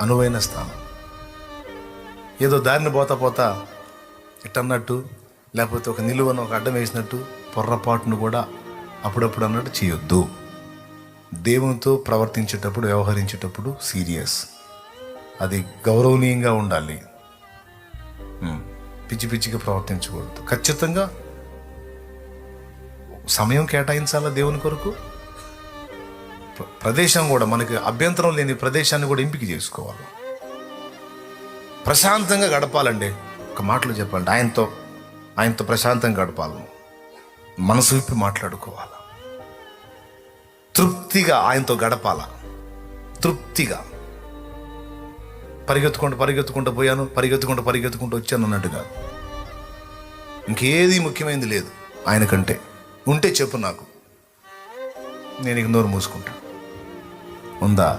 అనువైన స్థానం. ఏదో దారిని పోతా ఇట్టన్నట్టు, లేకపోతే ఒక నిలువను ఒక అడ్డం వేసినట్టు పొర్రపాటును కూడా అప్పుడప్పుడు అన్నట్టు చేయొద్దు. దేవునితో ప్రవర్తించేటప్పుడు, వ్యవహరించేటప్పుడు సీరియస్, అది గౌరవనీయంగా ఉండాలి. పిచ్చి పిచ్చిగా ప్రవర్తించకూడదు. ఖచ్చితంగా సమయం కేటాయించాలా దేవుని కొరకు. ప్రదేశం కూడా, మనకి అభ్యంతరం లేని ప్రదేశాన్ని కూడా ఎంపిక చేసుకోవాలి. ప్రశాంతంగా గడపాలండి. ఒక మాటలో చెప్పాలంటే ఆయనతో ప్రశాంతంగా గడపాలి. మనసు విప్పి మాట్లాడుకోవాలి. తృప్తిగా ఆయనతో గడపాల. తృప్తిగా పరిగెత్తుకుంటూ పోయాను, పరిగెత్తుకుంటూ వచ్చాను అన్నట్టుగా. ఇంకేది ముఖ్యమైనది లేదు ఆయన కంటే. ఉంటే చెప్పు నాకు, నేను ఇక నోరు మూసుకుంటా. ఉందా?